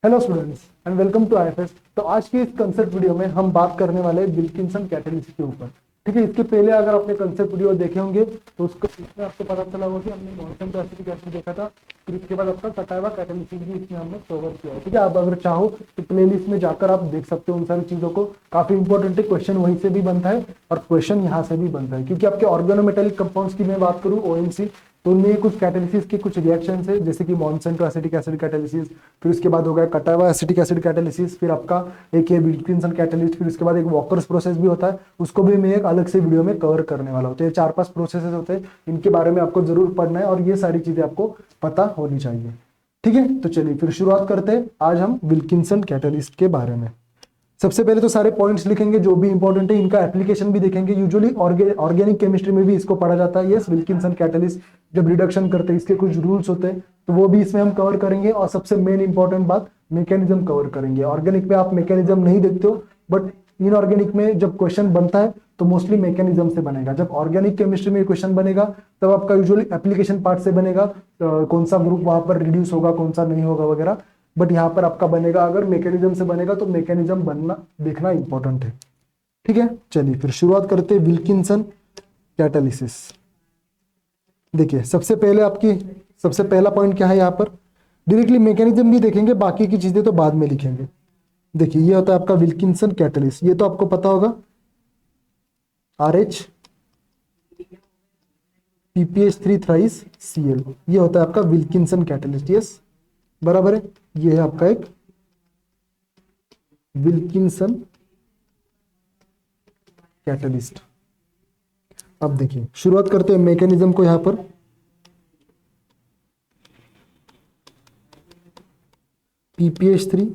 Hello students and welcome to IFS. तो आज की इस कंसेप्ट वीडियो में हम बात करने वाले हैं विल्किंसन कैटलिस्ट के ऊपर। ठीक है, इसके पहले अगर आपने कंसेप्ट वीडियो देखे होंगे तो उसको इसमें आपको पता चला होगा कि हमने मॉन्सेंटो एसिटिक एसिड देखा था, फिर इसके बाद आपका कटावा कैटलिसिस भी इसमें हमने कवर किया है। ठीक है, आप अगर चाहो तो प्लेलिस्ट में जाकर आप देख सकते हो उन सारी चीजों को। काफी इंपॉर्टेंट है, क्वेश्चन वहीं से भी बनता है और क्वेश्चन यहाँ से भी बनता है, क्योंकि आपके ऑर्गेनोमेटेलिक कंपाउंड्स की मैं बात करूँ ओएमसी, तो उनमें कुछ कैटालिसिस के कुछ रिएक्शंस है, जैसे कि मॉन्सेंटो एसिटिक एसिड कैटालिसिस, फिर उसके बाद हो गया कटावा एसिटिक एसिड कैटालिसिस, फिर आपका एक है विल्किंसन कैटालिस्ट, फिर उसके बाद एक वॉकर्स प्रोसेस भी होता है, उसको भी मैं एक अलग से वीडियो में कवर करने वाला हूँ। तो ये 4-5 प्रोसेसेस होते हैं, इनके बारे में आपको जरूर पढ़ना है और ये सारी चीजें आपको पता होनी चाहिए। ठीक है, तो चलिए फिर शुरुआत करते हैं आज हम विल्किंसन कैटालिस्ट के बारे में। सबसे पहले तो सारे पॉइंट्स लिखेंगे जो भी इंपॉर्टेंट है, इनका एप्लीकेशन भी देखेंगे। यूजुअली ऑर्गेनिक केमिस्ट्री में भी इसको पढ़ा जाता है। यस, विल्किंसन कैटलिस्ट जब रिडक्शन करते हैं इसके कुछ रूल्स होते हैं, तो वो भी इसमें हम कवर करेंगे। और सबसे मेन इंपॉर्टेंट बात, मैकेनिज्म कवर करेंगे। ऑर्गेनिक में आप मैकेनिज्म नहीं देखते हो, बट इनऑर्गेनिक में जब क्वेश्चन बनता है तो मोस्टली मैकेनिज्म से बनेगा। जब ऑर्गेनिक केमिस्ट्री में क्वेश्चन बनेगा तब आपका यूजुअली एप्लीकेशन पार्ट से बनेगा, कौन सा ग्रुप वहां पर रिड्यूस होगा, कौन सा नहीं होगा वगैरह। बट यहाँ पर आपका बनेगा, अगर मैकेनिज्म से बनेगा तो मैकेनिज्म बनना देखना इंपॉर्टेंट है। ठीक है, चलिए फिर शुरुआत करते हैं विल्किंसन कैटालिसिस। देखिए सबसे पहला पॉइंट क्या है यहाँ पर, डायरेक्टली मैकेनिज्म भी देखेंगे, बाकी की चीजें तो बाद में लिखेंगे। देखिए ये होता है आपका विल्किंसन कैटालिस्ट, ये तो आपको पता होगा, RH PPH3 थ्राइस Cl, ये होता है आपका विल्किंसन कैटालिस्ट। यस, बराबर है, ये है आपका एक विल्किंसन कैटलिस्ट। अब देखिए शुरुआत करते हैं मैकेनिज्म को। यहां पर PPH3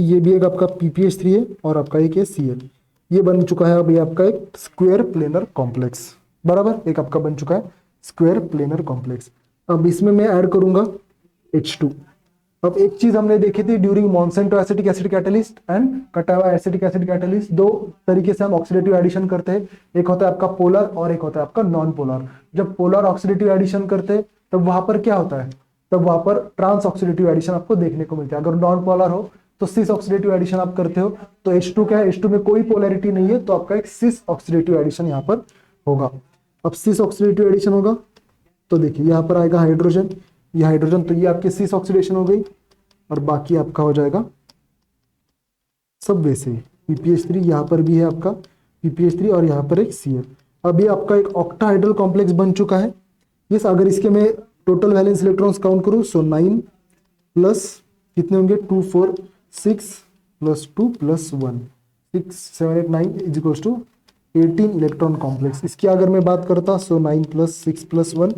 ये भी एक आपका PPH3 है और आपका एक है Cl, ये बन चुका है। अब ये आपका एक स्क्वायर प्लेनर कॉम्प्लेक्स, बराबर, एक आपका बन चुका है स्क्वायर प्लेनर कॉम्प्लेक्स। अब इसमें मैं ऐड करूंगा H2। अब एक चीज हमने देखी थी during Monsanto acetic acid catalyst and कटावा एसिटिक एसिड कैटलिस्ट, दो तरीके से हम ऑक्सीडेटिव एडिशन करते हैं। एक होता है आपका पोलर और एक होता है आपका नॉन पोलर। जब पोलर ऑक्सीडेटिव एडिशन करते हैं तब वहां पर क्या होता है, तब वहां पर ट्रांस ऑक्सीडेटिव एडिशन आपको देखने को मिलता है। अगर नॉन पोलर हो तो सिस ऑक्सीडेटिव एडिशन आप करते हो, तो H2 क्या है, H2 में कोई पोलैरिटी नहीं है, तो आपका एक सिस ऑक्सीडेटिव एडिशन यहाँ पर होगा। अब सिस ऑक्सीडेटिव एडिशन होगा तो देखिए यहाँ पर आएगा हाइड्रोजन, ये हाइड्रोजन, तो ये आपकी सिस ऑक्सीडेशन हो गई और बाकी आपका हो जाएगा सब वैसे ही। PPH3 यहाँ पर भी है आपका PPH3 और यहाँ पर एक Cl। अब ये आपका एक ऑक्टाहाइड्रल कॉम्प्लेक्स बन चुका है। यस, अगर इसके मैं टोटल वैलेंस इलेक्ट्रॉन्स काउंट करूँ सो 9 प्लस कितने होंगे, 2 4 6 plus 2 plus 1 6 7 8 9 is equals to 18 electron complex. इसकी अगर मैं बात करता सो 9 प्लस 6 प्लस 1,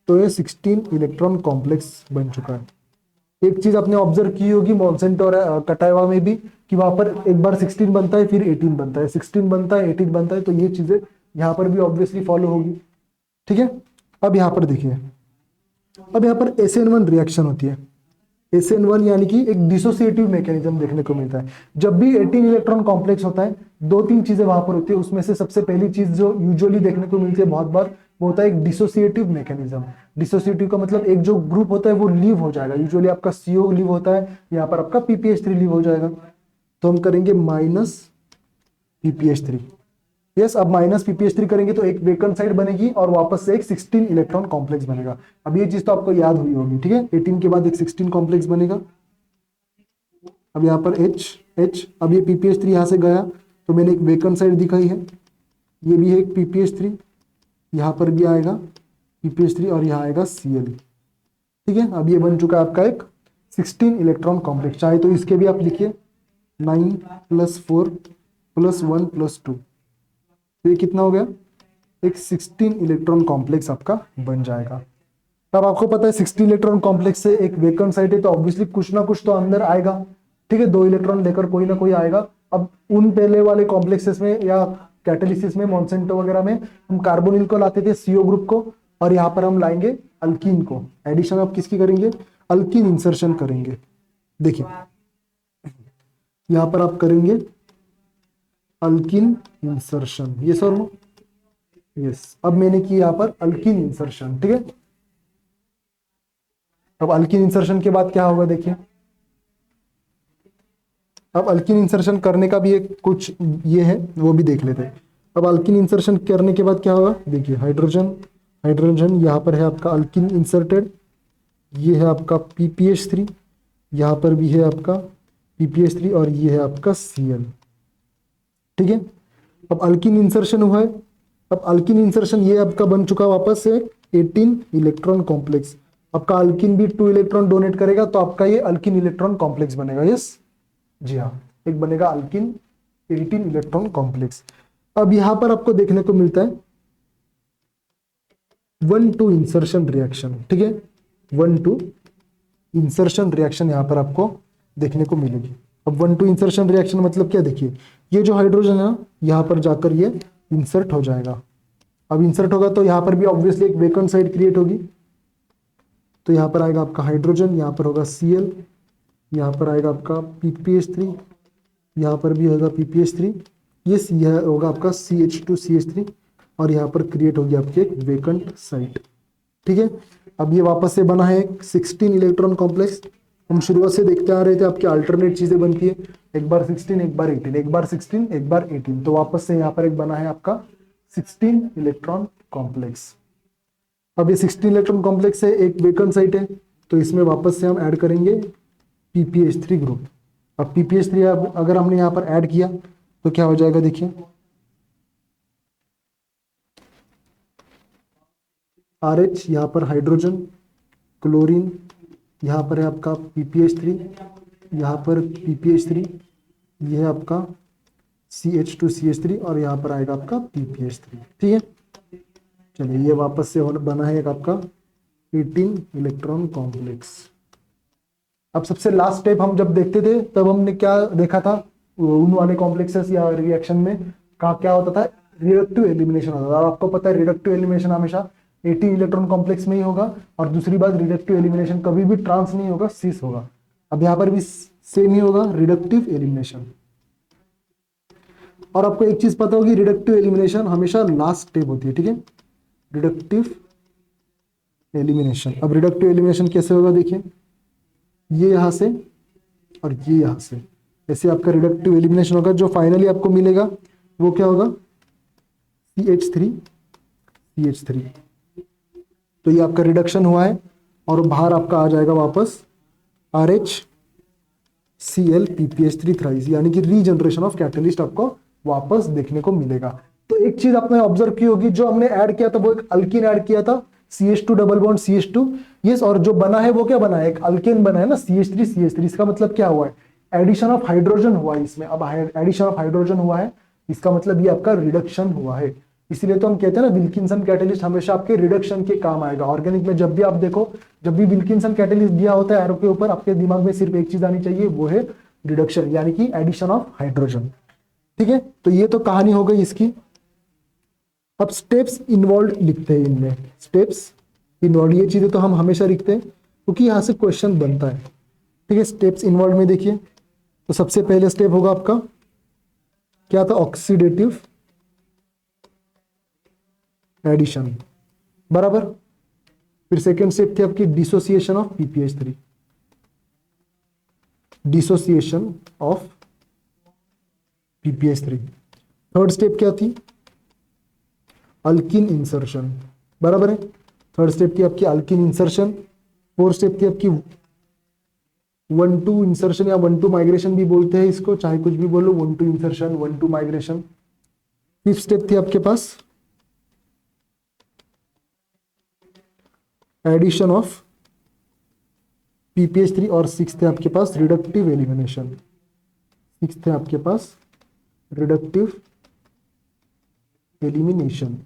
तो ये 16 इलेक्ट्रॉन कॉम्प्लेक्स बन चुका है। एक चीज आपने ऑब्जर्व की होगी मॉन्सेंटो और कटावा में भी, कि वहां पर एक बार 16 बनता है फिर 18 बनता है, 16 बनता है 18 बनता है, तो ये चीजें यहाँ पर भी ऑब्वियसली फॉलो होगी। ठीक है, अब यहाँ पर देखिए, अब यहाँ पर SN1 रिएक्शन होती है। SN1 यानी कि एक डिसोसिएटिव मैकेनिज्म देखने को मिलता है। जब भी 18 इलेक्ट्रॉन कॉम्प्लेक्स होता है, 2-3 चीजें वहां पर होती है। उसमें से सबसे पहली चीज जो यूजुअली देखने को मिलती है बहुत बार, वो होता है एक डिसोसिएटिव मैकेनिज्म। डिसोसिएटिव का मतलब एक जो ग्रुप होता है वो लीव हो जाएगा। यूजुअली आपका CO लीव होता है, यहाँ पर आपका PPH3 लीव हो जाएगा, तो हम करेंगे माइनस PPH3। यस, अब माइनस PPH3 करेंगे तो एक वेकेंट साइड बनेगी और वापस से एक 16 इलेक्ट्रॉन कॉम्प्लेक्स बनेगा। अब ये चीज तो आपको याद हुई होगी। ठीक है, 18 के बाद एक 16 कॉम्प्लेक्स बनेगा। अब यहाँ पर H, अब ये PPH3 यहाँ से गया तो मैंने एक वेकेंट साइड दिखाई है, ये भी है एक PPH3, यहाँ पर भी आएगा PPH3 और यहाँ आएगा Cl। ठीक है, अब ये बन चुका है आपका एक 16 इलेक्ट्रॉन कॉम्प्लेक्स। चाहे तो इसके भी आप लिखिए 9 प्लस 4 प्लस 1 प्लस 2, तो ये कितना हो गया, एक 16 इलेक्ट्रॉन कॉम्प्लेक्स आपका बन जाएगा। तब आपको पता है 16 इलेक्ट्रॉन कॉम्प्लेक्स से एक वेकेंट साइड है, तो ऑब्वियसली कुछ ना कुछ तो अंदर आएगा। ठीक है, 2 इलेक्ट्रॉन लेकर कोई ना कोई आएगा। अब उन पहले वाले कॉम्प्लेक्सेस में या कैटालिसिस में मॉन्सेंटो वगैरह में हम कार्बोनिल को लाते थे, CO ग्रुप को, और यहाँ पर हम लाएंगे अल्कीन को। एडिशन आप किसकी करेंगे, अल्कीन इंसर्शन करेंगे। देखिए यहाँ पर आप करेंगे अल्कीन इंसर्शन, यस और नो, यस। अब मैंने की यहाँ पर अल्कीन इंसर्शन। ठीक है, अब अल्किन इंसर्शन के बाद क्या होगा देखिए, अब अल्किन इंसर्शन करने का भी एक कुछ ये है, वो भी देख लेते हैं। अब अल्किन इंसर्शन करने के बाद क्या होगा देखिए, हाइड्रोजन, हाइड्रोजन यहाँ पर है आपका अल्किन इंसर्टेड, ये है आपका PPH3, यहाँ पर भी है आपका PPH3 और ये है आपका Cl। ठीक है, अब अल्किन इंसर्शन हुआ है। अब अल्किन इंसर्शन ये आपका बन चुका है वापस से 18 इलेक्ट्रॉन कॉम्प्लेक्स। आपका अल्किन भी 2 इलेक्ट्रॉन डोनेट करेगा तो आपका ये अल्किन इलेक्ट्रॉन कॉम्प्लेक्स बनेगा। यस जी हाँ, एक बनेगा अल्किन 18 इलेक्ट्रॉन कॉम्प्लेक्स। अब यहां पर आपको देखने को मिलता है 1-2 इंसर्शन रिएक्शन। ठीक है, 1-2 इंसर्शन रिएक्शन यहां पर आपको देखने को मिलेगी। अब 1-2 इंसर्शन रिएक्शन मतलब क्या, देखिए ये जो हाइड्रोजन है यहां पर जाकर ये इंसर्ट हो जाएगा। अब इंसर्ट होगा तो यहां पर भी ऑब्वियसली एक वेकेंट साइड क्रिएट होगी, तो यहां पर आएगा आपका हाइड्रोजन, यहां पर होगा Cl, यहां पर आएगा आपका PPH3, यहां पर भी होगा PPH3, यह होगा आपका CH2CH3 और यहां पर क्रिएट होगी आपकी एक वेकेंट साइट। ठीक है, अब ये वापस से बना है एक 16 इलेक्ट्रॉन कॉम्प्लेक्स। हम शुरुआत से देखते आ रहे थे आपकी अल्टरनेट चीजें बनती है, एक बार 16 एक बार 18, एक बार 16 एक बार 18, तो वापस से यहाँ पर एक बना है आपका 16 इलेक्ट्रॉन कॉम्प्लेक्स। अब ये 16 इलेक्ट्रॉन कॉम्प्लेक्स है, एक वेकेंट साइट है, तो इसमें वापस से हम ऐड करेंगे PPH3 ग्रुप। अब PPH3 अगर हमने यहाँ पर ऐड किया तो क्या हो जाएगा देखिए, RH, यहाँ पर हाइड्रोजन, क्लोरीन, यहाँ पर है आपका PPH3, यहाँ पर PPH3, यह है आपका CH2CH3 और यहाँ पर आएगा आपका PPH3। ठीक है, चलिए ये वापस से बना है एक आपका 18 इलेक्ट्रॉन कॉम्प्लेक्स। अब सबसे लास्ट स्टेप हम जब देखते थे तब हमने क्या देखा था, उन वाले कॉम्प्लेक्सेस या रिएक्शन में क्या होता था, रिडक्टिव एलिमिनेशन होता था। और आपको पता है रिडक्टिव एलिमिनेशन हमेशा 18 इलेक्ट्रॉन कॉम्प्लेक्स में ही होगा, और दूसरी बात रिडक्टिव एलिमिनेशन कभी भी ट्रांस नहीं होगा, सिस होगा। अब यहाँ पर भी सेम ही होगा, रिडक्टिव एलिमिनेशन। और आपको एक चीज पता होगी, रिडक्टिव एलिमिनेशन हमेशा लास्ट स्टेप होती है। ठीक है, रिडक्टिव एलिमिनेशन। अब रिडक्टिव एलिमिनेशन कैसे होगा देखिए, ये यहां से और ये यहां से, ऐसे आपका रिडक्टिव एलिमिनेशन होगा। जो फाइनली आपको मिलेगा वो क्या होगा, CH3, तो ये आपका रिडक्शन हुआ है और बाहर आपका आ जाएगा वापस RHCl PPH3 थ्राइस, यानी कि रीजनरेशन ऑफ कैटलिस्ट आपको वापस देखने को मिलेगा। तो एक चीज आपने ऑब्जर्व की होगी, जो हमने ऐड किया था वो एक अल्कीन ऐड किया था, CH2 double bond CH2, yes, और जो बना है वो क्या बना है, एक अल्केन बना है ना, CH3 इसका मतलब क्या हुआ है, एडिशन ऑफ हाइड्रोजन हुआ है इसमें। अब एडिशन ऑफ हाइड्रोजन हुआ है, इसका मतलब ये आपका रिडक्शन हुआ है। इसीलिए तो हम कहते हैं ना, विल्किंसन कैटलिस्ट हमेशा आपके रिडक्शन के काम आएगा। ऑर्गेनिक में जब भी आप देखो, जब भी विल्किंसन कैटलिस्ट दिया होता है एरो के ऊपर, आपके दिमाग में सिर्फ एक चीज आनी चाहिए, वो है रिडक्शन, यानी कि एडिशन ऑफ हाइड्रोजन। ठीक है, तो ये तो कहानी हो गई इसकी। अब स्टेप्स इन्वॉल्व लिखते हैं इनमें, स्टेप्स इन्वॉल्व, ये चीजें तो हम हमेशा लिखते हैं क्योंकि यहां से क्वेश्चन बनता है। ठीक है, स्टेप्स इन्वॉल्व में देखिए, तो सबसे पहले स्टेप होगा आपका क्या था, ऑक्सीडेटिव एडिशन, बराबर। फिर सेकेंड स्टेप थी आपकी dissociation of PPH3, dissociation of PPH3। Third step क्या थी, अल्किन इंसर्शन, बराबर है। थर्ड स्टेप थी आपकी अल्किन इंसर्शन। फोर्थ स्टेप थी आपकी 1-2 इंसर्शन या 1-2 माइग्रेशन भी बोलते हैं इसको, चाहे कुछ भी बोलो, 1-2 इंसर्शन 1-2 माइग्रेशन। फिफ्थ स्टेप थी आपके पास एडिशन ऑफ PPH3 और सिक्स्थ है आपके पास रिडक्टिव एलिमिनेशन, सिक्स्थ है आपके पास रिडक्टिव एलिमिनेशन।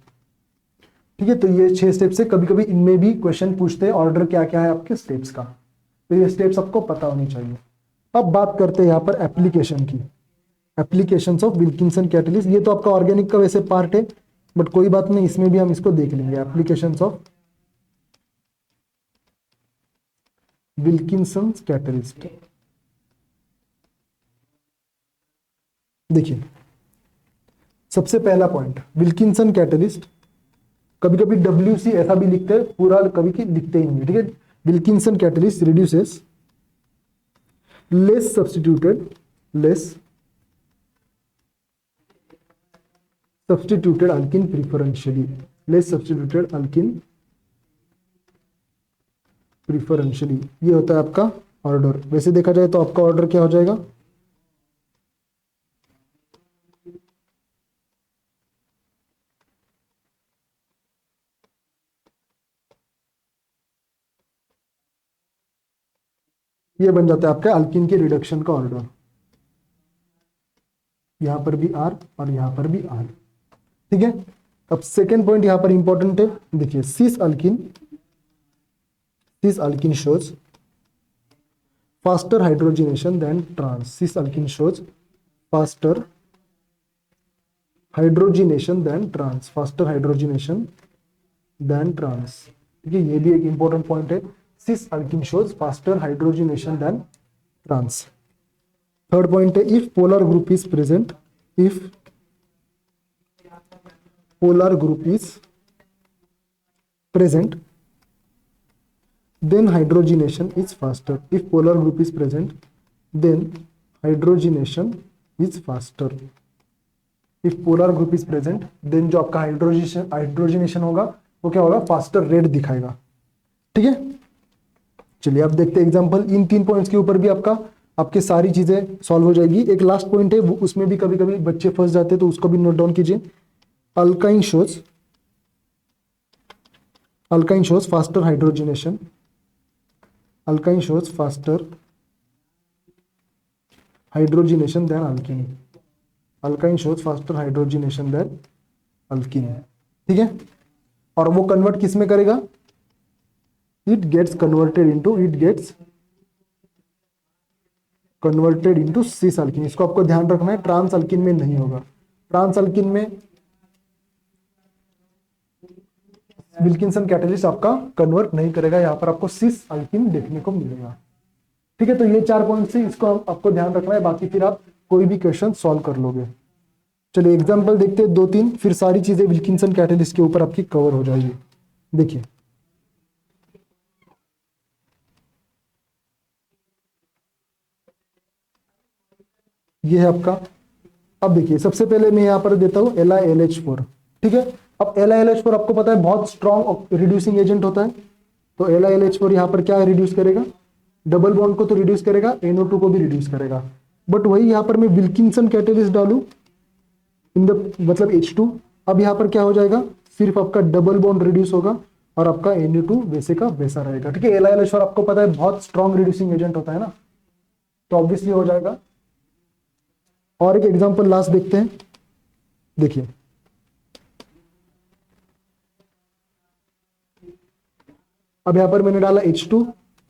ठीक है, तो ये 6 स्टेप्स है। कभी कभी इनमें भी क्वेश्चन पूछते हैं ऑर्डर क्या क्या है आपके स्टेप्स का, तो ये स्टेप्स आपको पता होनी चाहिए। अब बात करते हैं यहाँ पर एप्लीकेशन की, एप्लीकेशंस ऑफ विल्किंसन कैटलिस्ट। ये तो आपका ऑर्गेनिक का वैसे पार्ट है, बट कोई बात नहीं, इसमें भी हम इसको देख लेंगे, एप्लीकेशंस ऑफ विल्किंसन कैटलिस्ट। देखिए सबसे पहला पॉइंट, विल्किंसन कैटलिस्ट, कभी कभी WC ऐसा भी लिखते हैं पूरा, कभी की लिखते ही नहीं है। ठीक है, Wilkinson catalyst reduces less substituted alkene preferentially, less substituted alkene preferentially. ये होता है आपका ऑर्डर। वैसे देखा जाए तो आपका ऑर्डर क्या हो जाएगा, ये बन जाता है आपका अल्किन के रिडक्शन का ऑर्डर। यहां पर भी आर और यहां पर भी आर, ठीक है। अब सेकेंड पॉइंट यहां पर इंपॉर्टेंट है, देखिए cis alkene shows faster hydrogenation than trans. Cis alkene shows faster hydrogenation than trans, faster hydrogenation than trans, ठीक है। ये भी एक इंपॉर्टेंट पॉइंट है, cis alkene shows faster hydrogenation than trans. Third point है, if polar group is present, if polar group is present then hydrogenation is faster. If polar group is present then hydrogenation is faster. If polar group is present then जो आपका hydrogenation होगा वो क्या होगा, faster rate दिखाएगा, ठीक है। चलिए अब देखते हैं एग्जांपल। इन 3 पॉइंट्स के ऊपर भी आपके सारी चीजें सॉल्व हो जाएगी। एक लास्ट पॉइंट है, उसमें भी कभी कभी बच्चे फंस जाते हैं तो उसको भी नोट डाउन कीजिए। Alkyne shows faster hydrogenation. Alkyne shows faster hydrogenation than alkene. Alkyne shows faster hydrogenation than alkene, ठीक है। और वो कन्वर्ट किस में करेगा, it gets converted into cis alkene। इसको आपको ध्यान रखना है, ट्रांस अल्किन में नहीं होगा। ट्रांस अल्किन में विल्किंसन कैटलिस्ट आपका कन्वर्ट नहीं करेगा, यहां पर आपको सिस अल्किन देखने को मिलेगा, ठीक है। तो ये 4 पॉइंट से इसको आपको ध्यान रखना है, बाकी फिर आप कोई भी क्वेश्चन सॉल्व कर लोगे। चलिए एग्जांपल देखते हैं 2-3, फिर सारी चीजें विल्किंसन कैटलिस्ट के ऊपर आपकी कवर हो जाएगी। देखिए ये है आपका। अब देखिए सबसे पहले मैं यहां पर देता हूं LiLH4, ठीक है। अब LiLH4 आपको पता है बहुत स्ट्रॉन्ग रिड्यूसिंग एजेंट होता है, तो LiLH4 यहां पर क्या रिड्यूस करेगा, डबल बॉन्ड को तो रिड्यूस करेगा, NO2 को भी रिड्यूस करेगा। बट वही यहां पर मैं विल्किंसन कैटलिस्ट डालू इन द मतलब H2, अब यहां पर क्या हो जाएगा, सिर्फ आपका डबल बॉन्ड रिड्यूस होगा और आपका NO2 वैसे का वैसा रहेगा, ठीक है। LiLH4 आपको पता है बहुत स्ट्रॉन्ग रिड्यूसिंग एजेंट होता है ना, तो ऑब्वियसली हो जाएगा। और एक एग्जांपल लास्ट देखते हैं, देखिए अब यहां पर मैंने डाला H2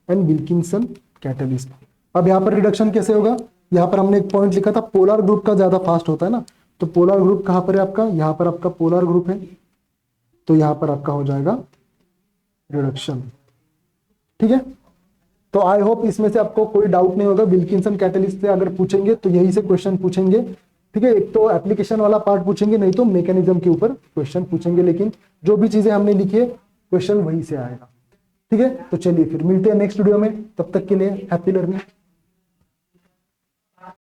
एंड विल्किंसन कैटलिस्ट। अब यहां पर रिडक्शन कैसे होगा, यहां पर हमने एक पॉइंट लिखा था पोलर ग्रुप का ज्यादा फास्ट होता है ना, तो पोलर ग्रुप कहां पर है आपका, यहां पर आपका पोलर ग्रुप है, तो यहां पर आपका हो जाएगा रिडक्शन, ठीक है। तो आई होप इसमें से आपको कोई डाउट नहीं होगा। विल्किंसन कैटलिस्ट से अगर पूछेंगे तो यही से क्वेश्चन पूछेंगे, ठीक है। एक तो एप्लीकेशन वाला पार्ट पूछेंगे, नहीं तो मैकेनिज्म के ऊपर क्वेश्चन पूछेंगे, लेकिन जो भी चीजें हमने लिखी है क्वेश्चन वहीं से आएगा, ठीक है। तो चलिए फिर मिलते हैं नेक्स्ट वीडियो में, तब तक के लिए हैप्पी लर्निंग।